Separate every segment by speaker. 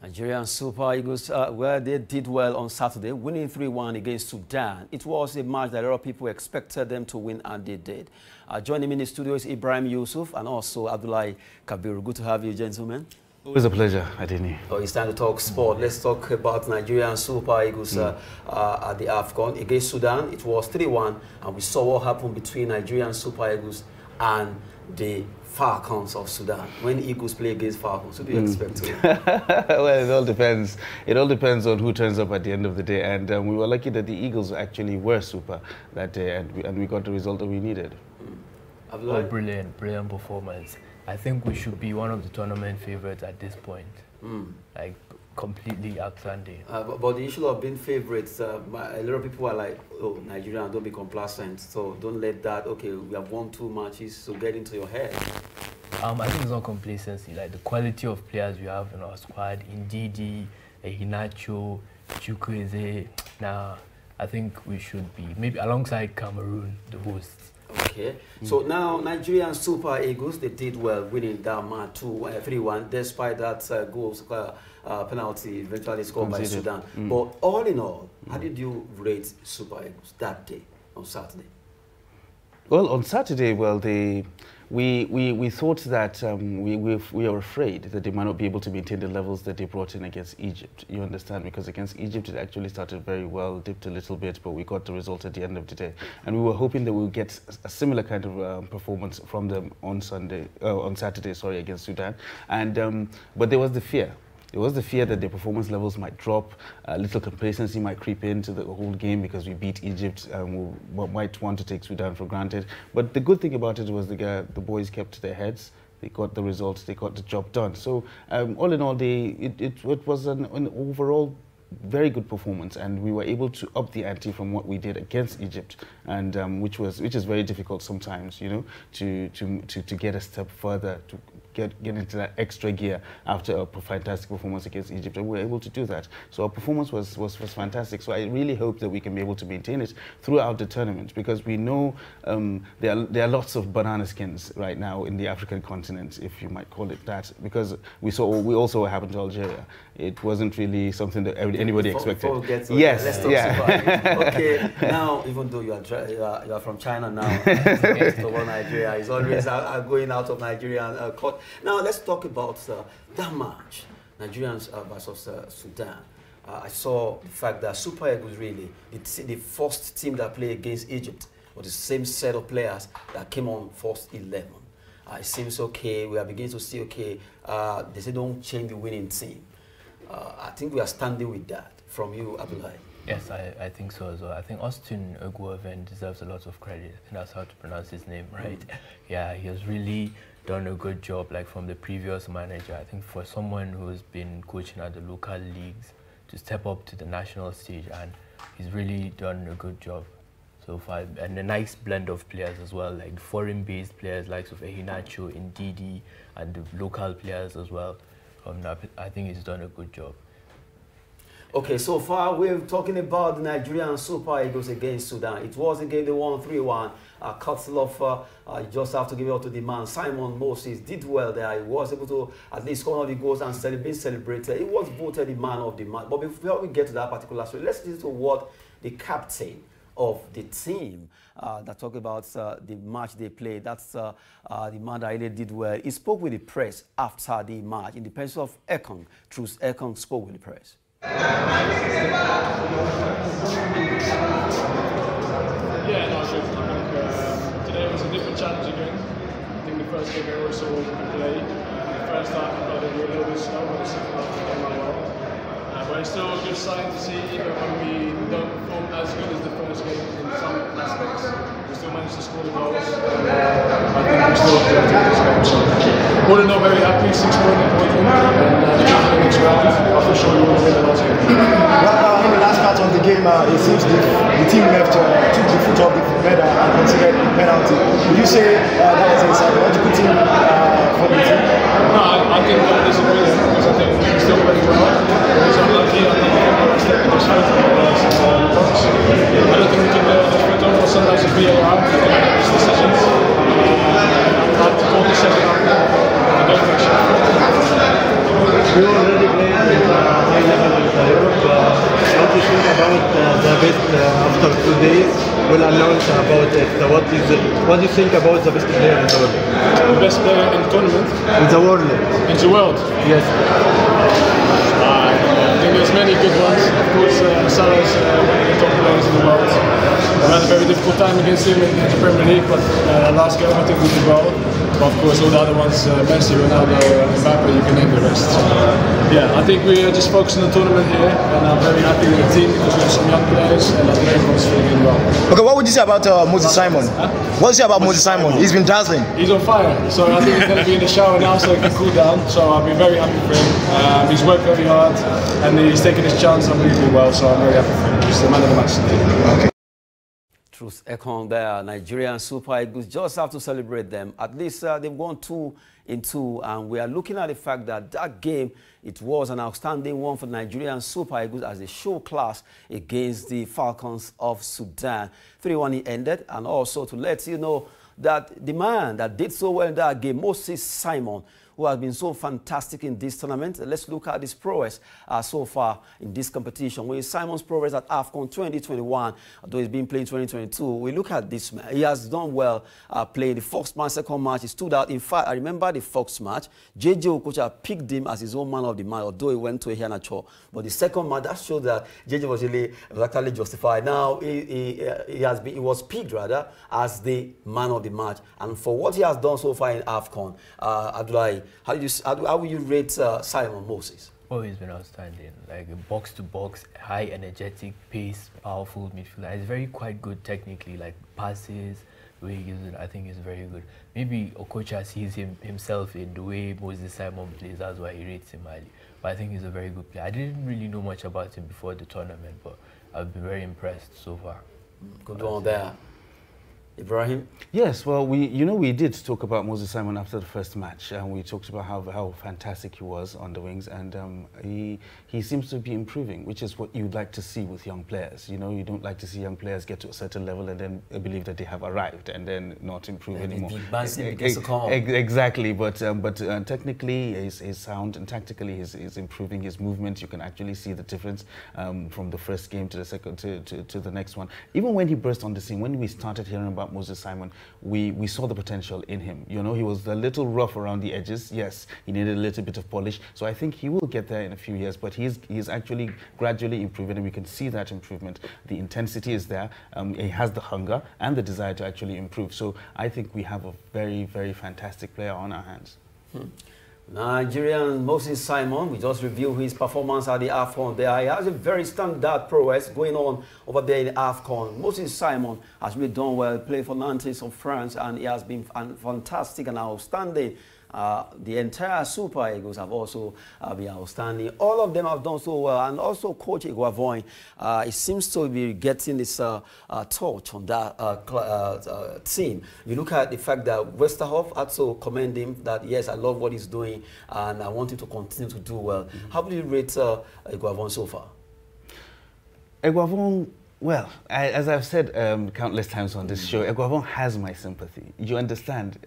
Speaker 1: Nigerian Super Eagles, well, they did well on Saturday, winning 3-1 against Sudan. It was a match that a lot of people expected them to win, and they did. Joining me in the studio is Ibrahim Yusuf and also Abdullahi Kabiru. Good to have you, gentlemen.
Speaker 2: Always a pleasure, Adini.
Speaker 1: Oh, it's time to talk sport. Let's talk about Nigerian Super Eagles at the AFCON against Sudan. It was 3-1, and we saw what happened between Nigerian Super Eagles and the Falcons of Sudan. When Eagles play against Falcons, what do you expect to?
Speaker 2: Well, it all depends. It all depends on who turns up at the end of the day. And we were lucky that the Eagles actually were super that day, and we got the result that we needed.
Speaker 3: Oh, brilliant performance. I think we should be one of the tournament favorites at this point. Like, completely outstanding.
Speaker 1: But the issue of being favorites, a lot of people are like, oh, Nigerian, don't be complacent. So don't let that, okay, we have won 2 matches, so get into your head.
Speaker 3: I think it's not complacency. Like, the quality of players we have in our squad, Ndidi, Hinacho, Chukwueze. Now, I think we should be, maybe alongside Cameroon, the hosts.
Speaker 1: Okay, so now Nigerian Super Eagles, they did well, winning that match 3-1, despite that goals penalty eventually scored by Sudan. But all in all, how did you rate Super Eagles that day on Saturday?
Speaker 2: Well, on Saturday, well, we thought that we were afraid that they might not be able to maintain the levels that they brought in against Egypt. You understand? Because against Egypt, it actually started very well, dipped a little bit, but we got the result at the end of the day. And we were hoping that we would get a similar kind of performance from them on Saturday, sorry, against Sudan. And but there was the fear. It was the fear that the performance levels might drop, a little complacency might creep into the whole game because we beat Egypt and we might want to take Sudan for granted. But the good thing about it was the boys kept their heads. They got the results, they got the job done. So all in all, it was an overall very good performance, and we were able to up the ante from what we did against Egypt, and which is very difficult sometimes, you know, to get a step further, to get into that extra gear after a fantastic performance against Egypt, and we were able to do that. So our performance was fantastic. So I really hope that we can be able to maintain it throughout the tournament, because we know there are lots of banana skins right now in the African continent, if you might call it that, because we also what happened to Algeria. It wasn't really something that anybody expected.
Speaker 1: Yes, let's talk okay, now even though you are from China now, Nigeria is always going out of Nigeria court. Now let's talk about that match, Nigerians versus Sudan. I saw the fact that Super Eagles really, the first team that played against Egypt was the same set of players that came on first 11. It seems okay. We are beginning to see okay. They say don't change the winning team. I think we are standing with that. From you, Abdullahi.
Speaker 3: Yes, I think so as well. I think Austin Oguoven deserves a lot of credit. I think that's how to pronounce his name, right? Yeah, he has really done a good job, like from the previous manager. I think for someone who's been coaching at the local leagues to step up to the national stage, and he's really done a good job so far. And a nice blend of players as well, like foreign-based players like Hinacho, Ndidi, and the local players as well. I think he's done a good job.
Speaker 1: Okay, so far we're talking about the Nigerian Super Eagles against Sudan. It was a game they won 3-1. Cutzloff, just have to give it up to the man. Simon Moses did well there. He was able to at least score all the goals and be celebrated. He was voted the man of the match. But before we get to that particular story, let's listen to what the captain of the team that talked about the match they played. That's the man that really did well. He spoke with the press after the match in the person of AFCON. Truth AFCON spoke with the press.
Speaker 4: Yeah, no, sure. I think today was a different challenge again. I think the first game we saw was a good play. The first half I thought they were a little bit slow, but the second half they came out well. But it's still a good sign to see, even when we don't perform as good as the first game in some aspects, we still managed to score the goals. I think we still have to take this game. So, all in all, very happy, 6 points important, and for the next round, I'm sure we will win the last game.
Speaker 5: Well, in the last part of the game, it seems the team left took the foot off the pedal and considered a penalty. Would you say that was a psychological thing for the team?
Speaker 4: No, I think I disagree there, because I think we still played well. So unlucky, I think we can step in the shot from the box. I don't think we can get the foot off, sometimes it's VAR, we can make these decisions. I'll call the second half, I don't think so.
Speaker 5: We already played
Speaker 6: days will announce about it. So what do you think about the best player in the world?
Speaker 4: The best player in the tournament?
Speaker 6: In the world.
Speaker 4: In the world?
Speaker 6: Yes.
Speaker 4: I think there's many good ones. Of course, Salah's one of the top players in the world. I had a very difficult time against him in the Premier League, but last game I think we did well. But of course, all the other ones, Messi, Ronaldo, Mbappe, you can name the rest. So, yeah, I think we are just focused on the tournament here, and I'm very happy with the team because we have some young players, and I think everyone's feeling really well.
Speaker 5: Okay, what would you say about Moses Simon? Huh? What would you say about Moses Simon? He's been dazzling.
Speaker 4: He's on fire, so I think he's going to be in the shower now so he can cool down. So I've been very happy for him. He's worked very hard, and he's taken his chance. I'm really doing well, so I'm very happy for him. He's the man of the match today. Okay.
Speaker 1: Truth AFCON there, Nigerian Super Eagles just have to celebrate them. At least they've gone 2-2, and we are looking at the fact that that game, it was an outstanding one for Nigerian Super Eagles as they show class against the Falcons of Sudan. 3-1 it ended, and also to let you know that the man that did so well in that game, Moses Simon, who has been so fantastic in this tournament. Let's look at his prowess so far in this competition. With Simon's prowess at AFCON 2021, although he's been playing 2022, we look at this man. He has done well playing the first match, second match. He stood out. In fact, I remember the first match. JJ Okocha picked him as his own man of the match, although he went to a Hianacho. But the second match, that showed that JJ was actually justified. Now, he was picked, rather, as the man of the match. And for what he has done so far in AFCON, Abdullahi, how will you rate Simon Moses?
Speaker 3: Oh, he's been outstanding. Like a box-to-box, high energetic, pace, powerful midfielder. He's very quite good technically, like passes, the way he gives it, I think he's very good. Maybe Okocha sees himself in the way Moses Simon plays, that's why he rates him highly. But I think he's a very good player. I didn't really know much about him before the tournament, but I've been very impressed so far.
Speaker 1: Good one there. Ibrahim?
Speaker 2: Yes, well, we did talk about Moses Simon after the first match, and we talked about how fantastic he was on the wings, and he seems to be improving, which is what you'd like to see with young players. You know, you don't like to see young players get to a certain level and then believe that they have arrived and then not improve anymore. Exactly, but technically he's sound, and tactically he's improving his movement. You can actually see the difference from the first game to the second to the next one. Even when he burst on the scene, when we started hearing about Moses Simon, we saw the potential in him. You know, he was a little rough around the edges. Yes, he needed a little bit of polish. So I think he will get there in a few years, but he's actually gradually improving, and we can see that improvement. The intensity is there. He has the hunger and the desire to actually improve. So I think we have a very, very fantastic player on our hands.
Speaker 1: Nigerian Moses Simon, we just reviewed his performance at the AFCON there. He has a very standard prowess going on over there in the AFCON. Moses Simon has really done well, playing for Nantes of France, and he has been fantastic and outstanding. The entire Super Eagles have also been outstanding. All of them have done so well, and also Coach Iguavoin, he seems to be getting this touch on that team. You look at the fact that Westerhoff had to commend him that, yes, I love what he's doing, and I want him to continue to do well. How do you rate Iguavoin so far?
Speaker 2: Iguavoin, well, as I've said countless times on this show, Iguavoin has my sympathy. You understand?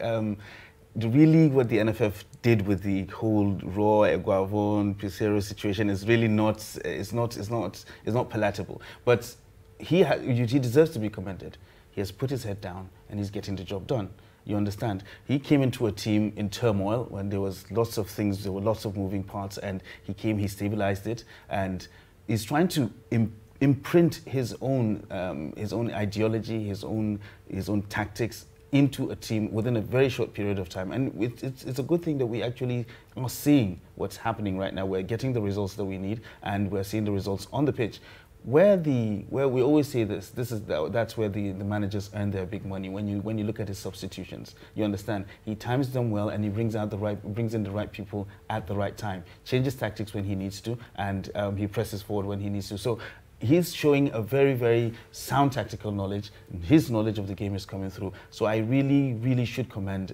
Speaker 2: Really, what the NFF did with the whole Raw, Iguavoin, Pizarro situation is really not palatable. But he deserves to be commended. He has put his head down and he's getting the job done. You understand? He came into a team in turmoil when there was lots of things, there were lots of moving parts, and he stabilized it, and he's trying to imprint his own ideology, his own tactics into a team within a very short period of time. And it's a good thing that we actually are seeing what's happening right now. We're getting the results that we need, and we're seeing the results on the pitch. Where we always say that's where the managers earn their big money. When you look at his substitutions, you understand, he times them well, and he brings in the right people at the right time, changes tactics when he needs to, and he presses forward when he needs to. So he's showing a very, very sound tactical knowledge. His knowledge of the game is coming through. So I really, really should commend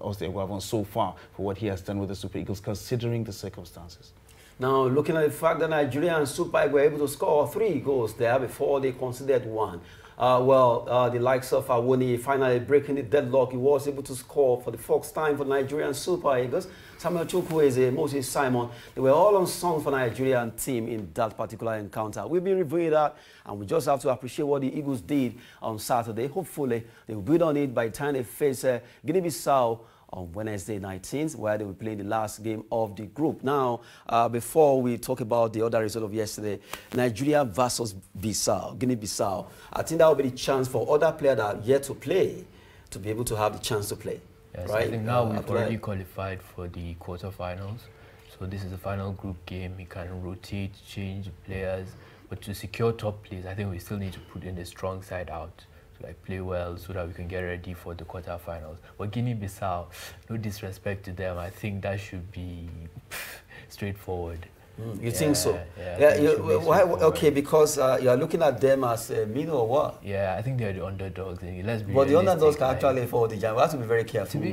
Speaker 2: Oscar Iguavoin so far for what he has done with the Super Eagles, considering the circumstances.
Speaker 1: Now, looking at the fact that Nigerian Super Eagles were able to score 3 goals there before they conceded 1. The likes of Awoni finally breaking the deadlock. He was able to score for the fourth time for Nigerian Super Eagles. Samuel Chukwueze, Moses Simon, they were all on song for Nigerian team in that particular encounter. We've been reviewing that, and we just have to appreciate what the Eagles did on Saturday. Hopefully, they will build on it by the time they face Guinea-Bissau on Wednesday 19th, where they will play the last game of the group. Now, before we talk about the other result of yesterday, Nigeria versus Guinea-Bissau, I think that will be the chance for other players that are yet to play to be able to have the chance to play.
Speaker 3: Yes,
Speaker 1: right?
Speaker 3: I think now we've already qualified for the quarterfinals. So this is the final group game. We can rotate, change players. But to secure top place, I think we still need to put in the strong side out to play well so that we can get ready for the quarterfinals. But Guinea-Bissau, no disrespect to them, I think that should be straightforward.
Speaker 1: You think so?
Speaker 3: Yeah.
Speaker 1: Why? Okay, because you are looking at them as minnow or what?
Speaker 3: Yeah, I think they're the underdogs. Let's be
Speaker 1: but the underdogs can actually fall the jam. We have to be very careful.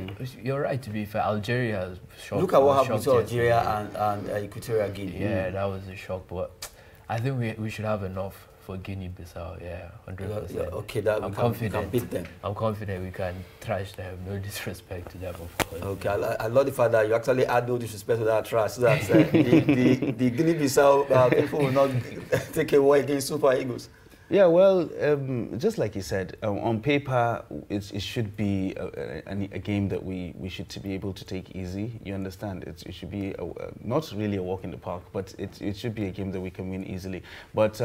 Speaker 3: You're right, to be fair. Algeria has shocked.
Speaker 1: Look at what happened to Algeria and Equatorial Guinea.
Speaker 3: Yeah, that was a shock. But I think we should have enough for Guinea-Bissau, 100%.
Speaker 1: Okay,
Speaker 3: I'm confident.
Speaker 1: We can beat them.
Speaker 3: I'm confident we can trash them. No disrespect to them, of course.
Speaker 1: Okay, I love the fact that you actually add no disrespect to that trash, so that the Guinea-Bissau people will not take away against Super Eagles.
Speaker 2: Yeah, well, just like you said, on paper, it should be a game that we should be able to take easy. You understand? It should be not really a walk in the park, but it should be a game that we can win easily. But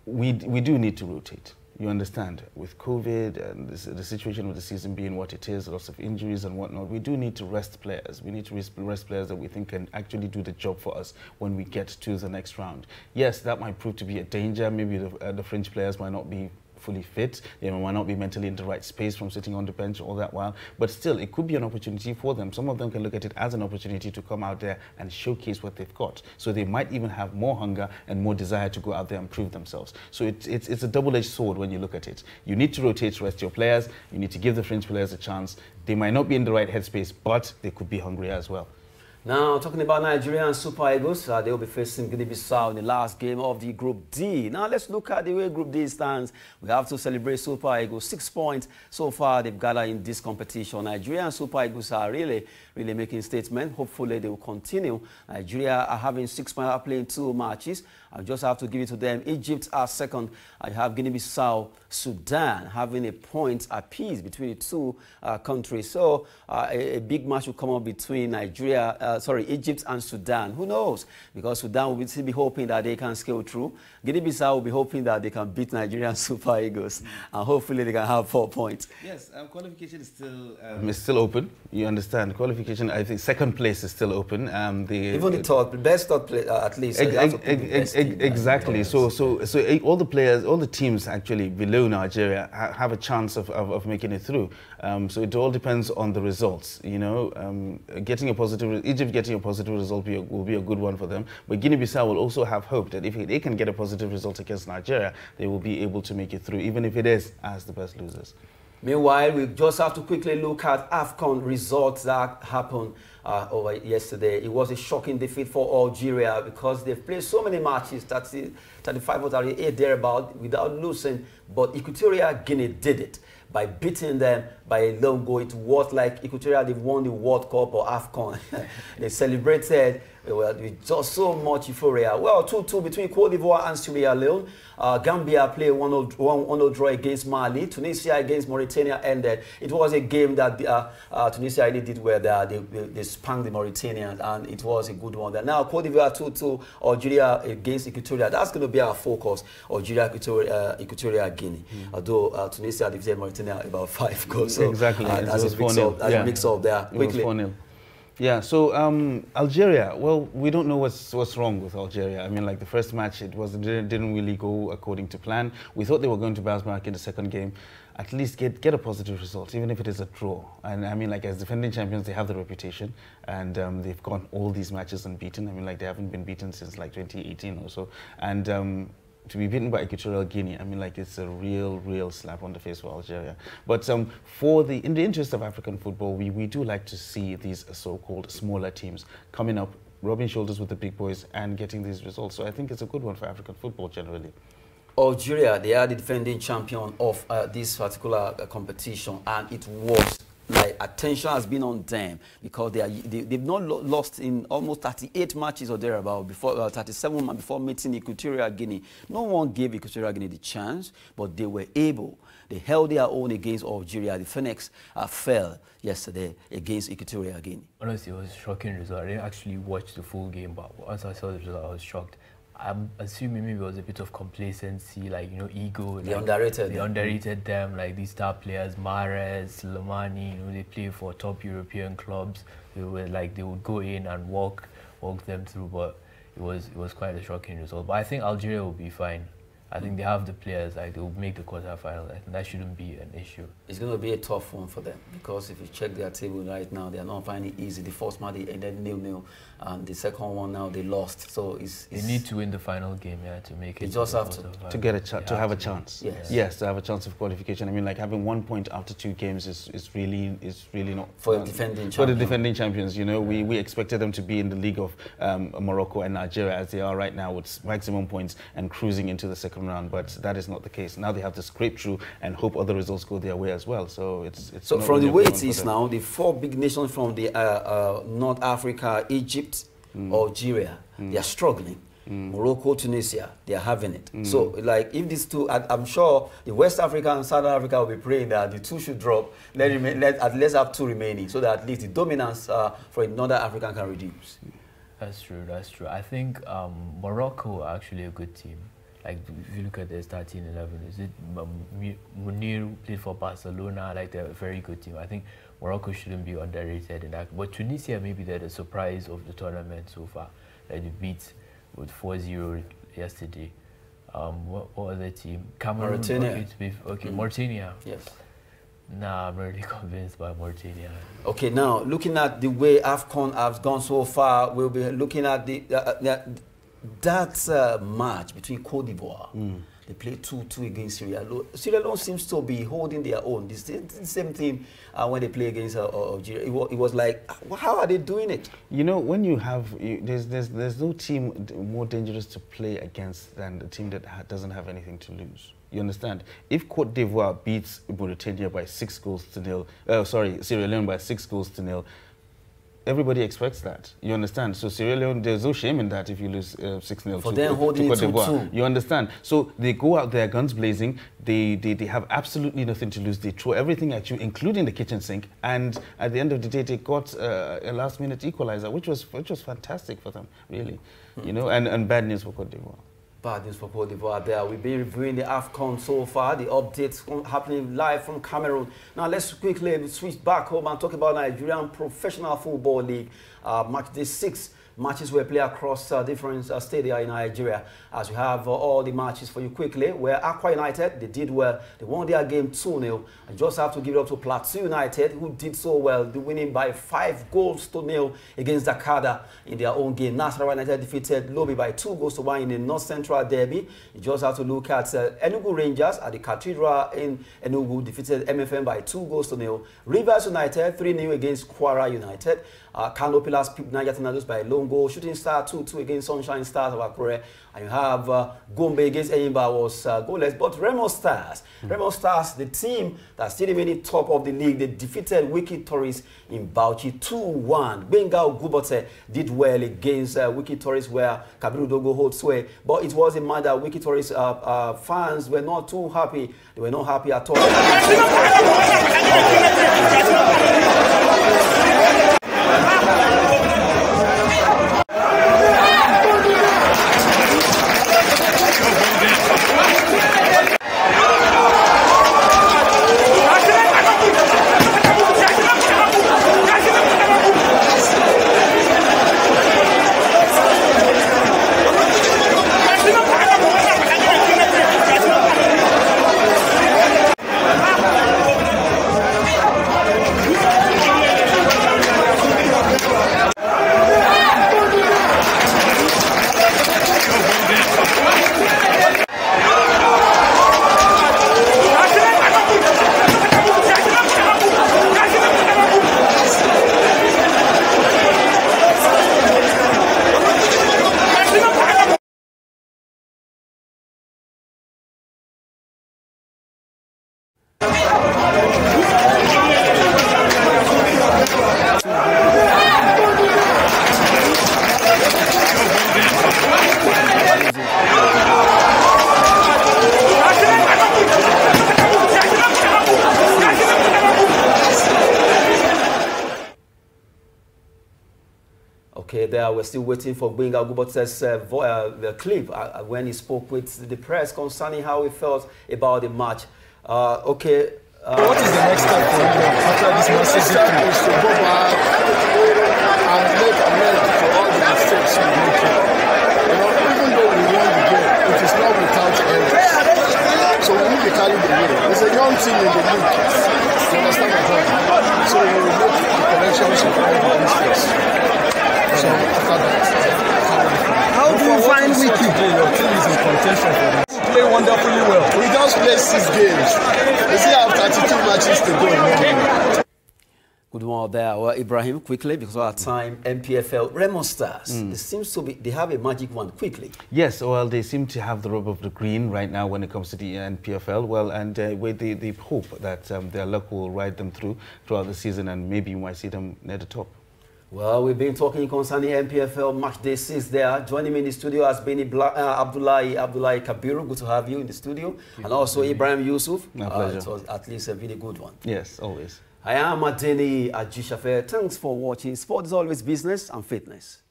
Speaker 2: we do need to rotate. You understand? With COVID and the situation of the season being what it is, lots of injuries and whatnot, we do need to rest players. We need to rest players that we think can actually do the job for us when we get to the next round. Yes, that might prove to be a danger. Maybe the French players might not be fully fit. They might not be mentally in the right space from sitting on the bench all that while. But still, it could be an opportunity for them. Some of them can look at it as an opportunity to come out there and showcase what they've got. So they might even have more hunger and more desire to go out there and prove themselves. So it's a double-edged sword when you look at it. You need to rotate to rest your players. You need to give the French players a chance. They might not be in the right headspace, but they could be hungry as well.
Speaker 1: Now, talking about Nigeria and Super Eagles, they will be facing Guinea-Bissau in the last game of the Group D. Now, let's look at the way Group D stands. We have to celebrate Super Eagles. 6 points so far they've gathered in this competition. Nigeria and Super Eagles are really making statements. Hopefully, they will continue. Nigeria are having 6 points, are playing 2 matches. I just have to give it to them. Egypt are second. I have Guinea-Bissau, Sudan having a point apiece between the two countries. So a big match will come up between Egypt and Sudan. Who knows? Because Sudan will still be hoping that they can scale through. Guinea-Bissau will be hoping that they can beat Nigerian Super Eagles. And hopefully they can have 4 points.
Speaker 2: Yes, qualification is still open. You understand? Qualification, I think second place is still open.
Speaker 1: Even the third, best third place, at least.
Speaker 2: Exactly. So all the players, all the teams actually below Nigeria have a chance of making it through. So it all depends on the results. You know, Egypt getting a positive result will be a good one for them. But Guinea-Bissau will also have hope that if they can get a positive result against Nigeria, they will be able to make it through, even if it is as the best losers.
Speaker 1: Meanwhile, we just have to quickly look at AFCON results that happened over yesterday. It was a shocking defeat for Algeria because they've played so many matches, 35 or 38 thereabout, without losing. But Equatorial Guinea did it by beating them by a long goal. It was like Equatorial, they've won the World Cup or AFCON. They celebrated with just so much euphoria. Well, 2-2 between Cote d'Ivoire and Sierra Leone. Gambia played 1-0 draw against Mali. Tunisia against Mauritania ended. It was a game that Tunisia really did well there. They spanked the Mauritanians, and it was a good one there. Now, Cote d'Ivoire 2-2, Algeria against Equatorial. That's going to be our focus, Algeria, Equatorial Guinea. Although Tunisia defeated Mauritania about 5 goals. So,
Speaker 2: exactly.
Speaker 1: That's a mix-up there. Quickly.
Speaker 2: 4-0. Yeah, so Algeria, well, we don't know what's wrong with Algeria. I mean, like the first match, didn't really go according to plan. We thought they were going to bounce back in the second game, at least get a positive result, even if it is a draw. And I mean, like as defending champions, they have the reputation, and they've gone all these matches unbeaten. I mean, like they haven't been beaten since like 2018 or so. And to be beaten by Equatorial Guinea, I mean, like it's a real slap on the face for Algeria. But in the interest of African football, we do like to see these so-called smaller teams coming up, rubbing shoulders with the big boys and getting these results. So I think it's a good one for African football generally.
Speaker 1: Algeria, they are the defending champion of this particular competition, and it was like attention has been on them because they've not lost in almost 38 matches or thereabout before 37 months before meeting Equatorial Guinea. No one gave Equatorial Guinea the chance, but they were able. They held their own against Algeria. The Phoenix fell yesterday against Equatorial Guinea.
Speaker 3: Honestly, it was a shocking result. I didn't actually watch the full game, but once I saw the result, I was shocked. I'm assuming maybe it was a bit of complacency, like, you know, ego.
Speaker 1: They
Speaker 3: like, underrated them, like these star players, Mahrez, Lemani, you know, they play for top European clubs. They were like, they would go in and walk them through, but it was quite a shocking result. But I think Algeria will be fine. I think they have the players, like they will make the quarterfinal. I think that shouldn't be an issue.
Speaker 1: It's going to be a tough one for them because if you check their table right now, they are not finding it easy. The first match they ended 0-0, and the second one now they lost. So they
Speaker 3: need to win the final game, yeah, to make it.
Speaker 1: They just have
Speaker 2: to get a chance, to have a chance.
Speaker 1: Yes.
Speaker 2: Yes, to have a chance of qualification. I mean, like having 1 point after 2 games is really not
Speaker 1: for the defending champions.
Speaker 2: For the defending champions, you know, we expected them to be in the league of Morocco and Nigeria as they are right now with maximum points and cruising into the second round, but that is not the case. Now they have to scrape through and hope other results go their way as well. So it's
Speaker 1: so from the way it is now, the 4 big nations from the North Africa, Egypt, Algeria, they are struggling. Morocco, Tunisia, they are having it. So, like, if these two, I'm sure the West Africa and South Africa will be praying that the 2 should drop. Let's have 2 remaining, so that at least the dominance for another African can reduce.
Speaker 3: That's true. That's true. I think Morocco are actually a good team. Like, if you look at their starting 11, is it Munir played for Barcelona? Like, they're a very good team. I think Morocco shouldn't be underrated in that. But Tunisia, maybe they're the surprise of the tournament so far. Like, they beat with 4-0 yesterday. What other team? Cameroon.
Speaker 1: Mauritania.
Speaker 3: Okay, Mauritania.
Speaker 1: Yes.
Speaker 3: Nah, I'm really convinced by Mauritania.
Speaker 1: Okay, now looking at the way AFCON has gone so far, we'll be looking at that match between Cote d'Ivoire. They played 2-2 against Sierra Leone. Sierra Leone seems to be holding their own. The same thing when they play against Algeria. It was like, how are they doing it?
Speaker 2: You know, when you have, there's no team more dangerous to play against than the team that doesn't have anything to lose. You understand? If Cote d'Ivoire beats Mauritania by 6-0, Sierra Leone by 6-0, everybody expects that. You understand? So Sierra Leone, there's no shame in that if you lose 6-0
Speaker 1: for them holding
Speaker 2: to Cote
Speaker 1: d'Ivoire.
Speaker 2: You understand? So they go out there guns blazing. They have absolutely nothing to lose. They throw everything at you, including the kitchen sink. And at the end of the day, they got a last-minute equalizer, which was fantastic for them, really. You know, and bad news for Cote d'Ivoire.
Speaker 1: Bad news for Cote d'Ivoire there. We've been reviewing the AFCON so far, the updates happening live from Cameroon. Now let's quickly switch back home and talk about Nigerian Professional Football League. Match day 6. Matches were played across different stadia in Nigeria. As we have all the matches for you quickly, where Aqua United, they did well. They won their game 2-0. I just have to give it up to Plateau United, who did so well, winning by 5-0 against Dakada in their own game. Nasarawa United defeated Lobi by 2-1 in the North Central Derby. You just have to look at Enugu Rangers at the Cathedral in Enugu, defeated MFM by 2-0. Rivers United 3-0 against Kwara United. Kano Pillars picked Niger Tornadoes by a lone goal. Shooting Star 2-2 against Sunshine Stars of Akure. And you have Gombe against Eyimba was goalless. But Remo Stars, the team that's still remaining top of the league, they defeated Wiki Tourist in Bauchi 2-1. Benga Gubote did well against Wiki Tourist, where Kabiru Dogo holds sway. But it was a matter that Wiki Tourist fans were not too happy. They were not happy at all. Okay, there we're still waiting for Gbenga Gubot's the clip when he spoke with the press concerning how he felt about the match. Okay.
Speaker 5: What is the next step for you after this massive victory? Is to go back and make amends for all the mistakes we made. You know, even though we won the game, it is not without errors. So we need to carry the win. It's a young team in the league. You understand my point? So we will make the corrections of all the mistakes. So after that, how do you find Wiki? Your team is in contention for this. Play wonderfully well. We just played 6 games. We still have 32 matches to go.
Speaker 1: Good one there. Well, Ibrahim, quickly, because of our time, MPFL, Remo Stars, it seems to be, they have a magic one, quickly.
Speaker 2: Yes, well, they seem to have the rub of the green right now when it comes to the NPFL. Well, and with the hope that their luck will ride them throughout the season, and maybe you might see them near the top.
Speaker 1: Well, we've been talking concerning MPFL match day 6 there. Joining me in the studio has been Abdullahi Kabiru. Good to have you in the studio. And also Ibrahim Yusuf.
Speaker 2: My pleasure.
Speaker 1: It was at least a really good one.
Speaker 2: Yes, always.
Speaker 1: I am Adeni Ajishafe. Thanks for watching. Sport is always business and fitness.